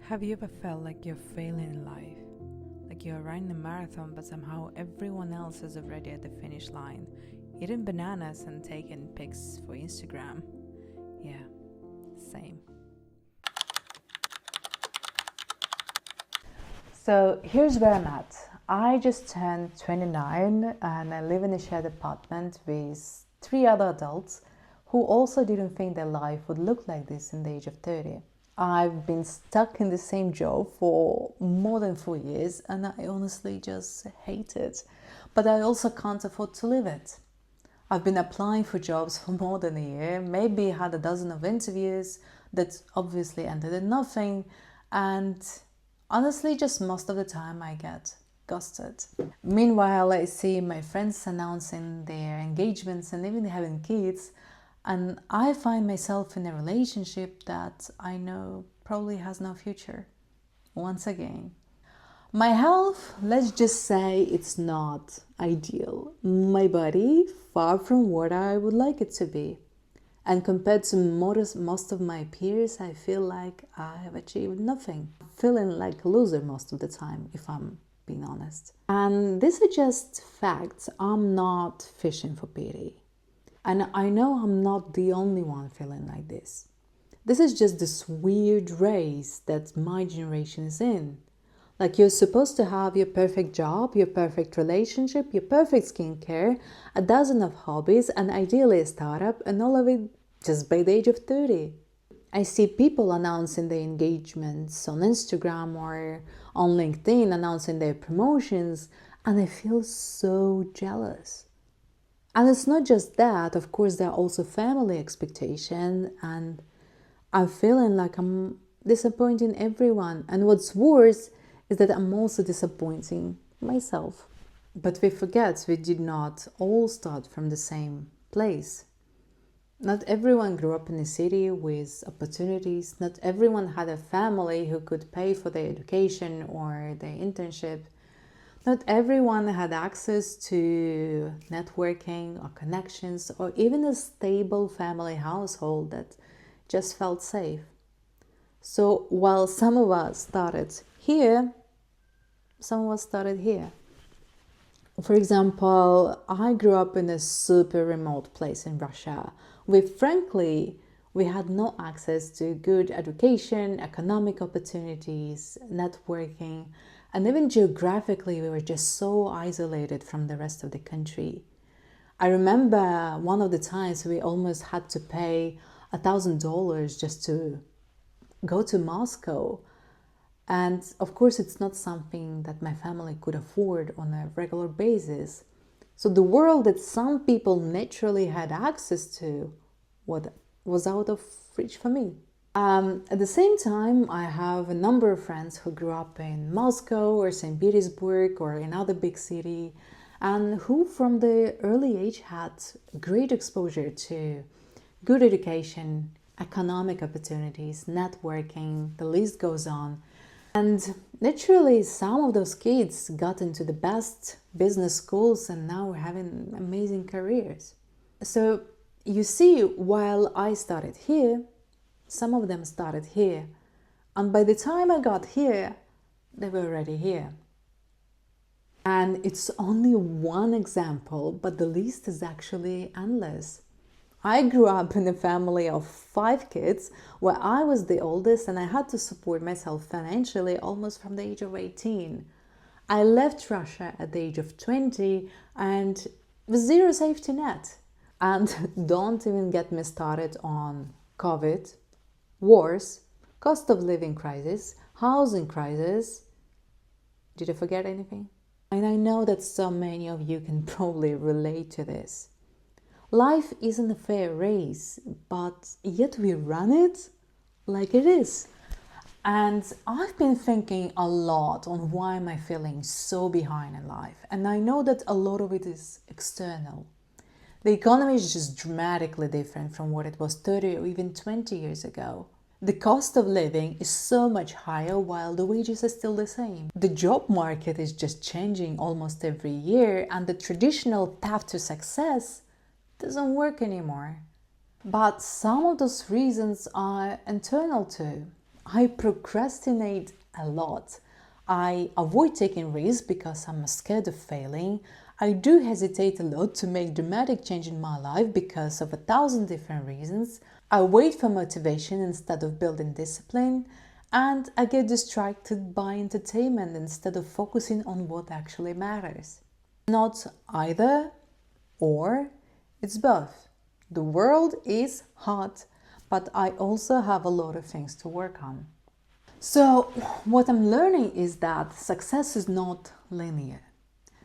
Have you ever felt like you're failing in life? Like you're running a marathon, but somehow everyone else is already at the finish line, eating bananas and taking pics for Instagram? Yeah, same. So here's where I'm at. I just turned 29 and I live in a shared apartment with three other adults who also didn't think their life would look like this in the age of 30. I've been stuck in the same job for more than 4 years and I honestly just hate it. But I also can't afford to leave it. I've been applying for jobs for more than a year, maybe had a dozen of interviews that obviously ended in nothing, and honestly, just most of the time I get ghosted. Meanwhile, I see my friends announcing their engagements and even having kids, and I find myself in a relationship that I know probably has no future. Once again. My health, let's just say it's not ideal. My body, far from what I would like it to be. And compared to most of my peers, I feel like I have achieved nothing. Feeling like a loser most of the time, if I'm being honest. And these are just facts. I'm not fishing for pity. And I know I'm not the only one feeling like this. This is just this weird race that my generation is in. Like you're supposed to have your perfect job, your perfect relationship, your perfect skincare, a dozen of hobbies, and ideally a startup, and all of it just by the age of 30. I see people announcing their engagements on Instagram or on LinkedIn, announcing their promotions, and I feel so jealous. And it's not just that, of course, there are also family expectations, and I'm feeling like I'm disappointing everyone. And what's worse is that I'm also disappointing myself. But we forget we did not all start from the same place. Not everyone grew up in a city with opportunities. Not everyone had a family who could pay for their education or their internship. Not everyone had access to networking or connections or even a stable family household that just felt safe. So while some of us started here, some of us started here. For example, I grew up in a super remote place in Russia where frankly we had no access to good education, economic opportunities, networking, and even geographically we were just so isolated from the rest of the country. I remember one of the times we almost had to pay $1,000 just to go to Moscow. And of course, it's not something that my family could afford on a regular basis. So the world that some people naturally had access to was out of reach for me. At the same time, I have a number of friends who grew up in Moscow or St. Petersburg or another big city, and who from the early age had great exposure to good education, economic opportunities, networking, the list goes on. And naturally, some of those kids got into the best business schools and now are having amazing careers. So you see, while I started here, some of them started here. And by the time I got here, they were already here. And it's only one example, but the list is actually endless. I grew up in a family of 5 kids where I was the oldest and I had to support myself financially almost from the age of 18. I left Russia at the age of 20 and with zero safety net. And don't even get me started on COVID, wars, cost of living crisis, housing crisis. Did I forget anything? And I know that so many of you can probably relate to this. Life isn't a fair race, but yet we run it like it is. And I've been thinking a lot on why am I feeling so behind in life. And I know that a lot of it is external. The economy is just dramatically different from what it was 30 or even 20 years ago. The cost of living is so much higher while the wages are still the same. The job market is just changing almost every year, and the traditional path to success doesn't work anymore. But some of those reasons are internal too. I procrastinate a lot. I avoid taking risks because I'm scared of failing. I do hesitate a lot to make dramatic change in my life because of 1,000 different reasons. I wait for motivation instead of building discipline. And I get distracted by entertainment instead of focusing on what actually matters. Not either or, it's both. The world is hot, but I also have a lot of things to work on. So, what I'm learning is that success is not linear.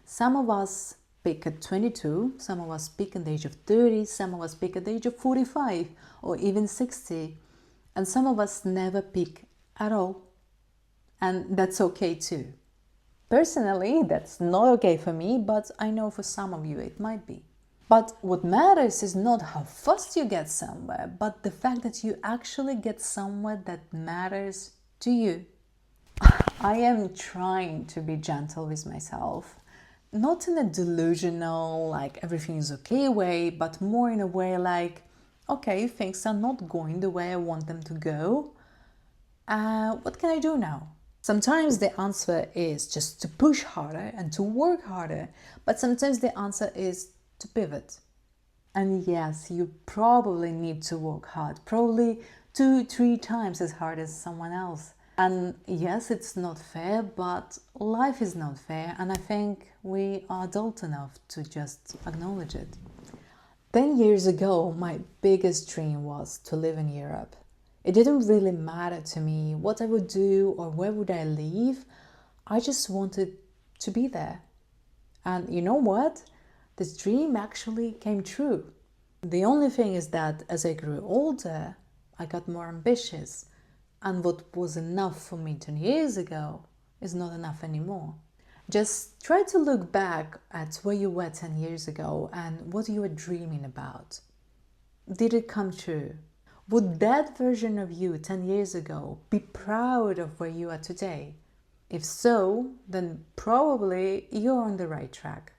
Some of us peak at 22, some of us peak at the age of 30, some of us peak at the age of 45 or even 60, and some of us never peak at all. And that's okay too. Personally, that's not okay for me, but I know for some of you it might be. But what matters is not how fast you get somewhere, but the fact that you actually get somewhere that matters to you. I am trying to be gentle with myself, not in a delusional, like everything is okay way, but more in a way like, okay, things are not going the way I want them to go. What can I do now? Sometimes the answer is just to push harder and to work harder, but sometimes the answer is to pivot. And yes, you probably need to work hard, probably 2-3 times as hard as someone else. And yes, it's not fair, but life is not fair, and I think we are adult enough to just acknowledge it. 10 years ago, my biggest dream was to live in Europe. It didn't really matter to me what I would do or where would I live. I just wanted to be there. And you know what? This dream actually came true. The only thing is that as I grew older, I got more ambitious. And what was enough for me 10 years ago is not enough anymore. Just try to look back at where you were 10 years ago and what you were dreaming about. Did it come true? Would that version of you 10 years ago be proud of where you are today? If so, then probably you're on the right track.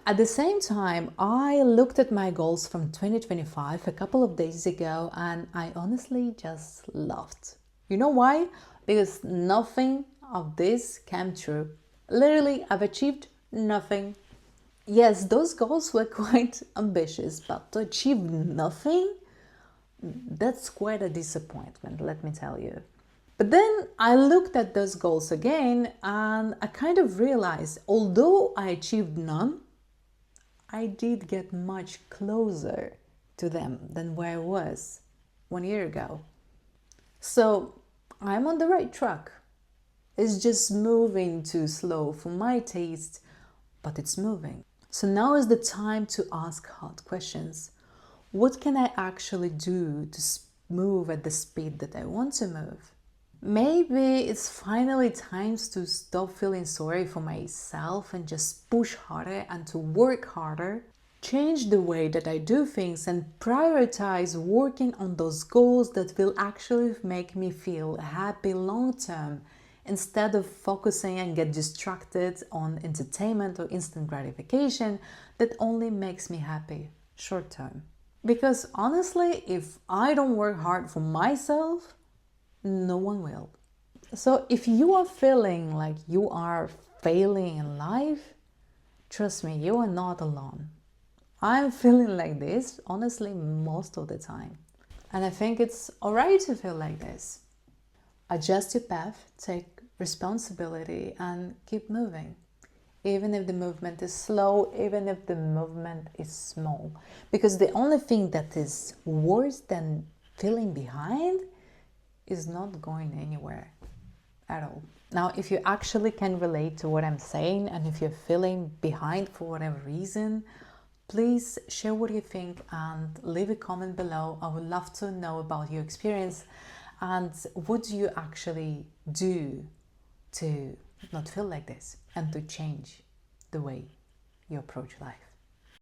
At the same time, I looked at my goals from 2025 a couple of days ago and I honestly just laughed. You know why? Because nothing of this came true. Literally, I've achieved nothing. Yes, those goals were quite ambitious, but to achieve nothing, that's quite a disappointment, let me tell you. But then I looked at those goals again and I kind of realized, although I achieved none, I did get much closer to them than where I was 1 year ago. So I'm on the right track. It's just moving too slow for my taste, but it's moving. So now is the time to ask hard questions. What can I actually do to move at the speed that I want to move? Maybe it's finally time to stop feeling sorry for myself and just push harder and to work harder, change the way that I do things and prioritize working on those goals that will actually make me feel happy long term instead of focusing and get distracted on entertainment or instant gratification that only makes me happy short term. Because honestly, if I don't work hard for myself, no one will. So if you are feeling like you are failing in life, trust me, you are not alone. I'm feeling like this, honestly, most of the time. And I think it's alright to feel like this. Adjust your path, take responsibility, and keep moving. Even if the movement is slow, even if the movement is small. Because the only thing that is worse than feeling behind is not going anywhere at all. Now, if you actually can relate to what I'm saying and if you're feeling behind for whatever reason, please share what you think and leave a comment below. I would love to know about your experience and what do you actually do to not feel like this and to change the way you approach life.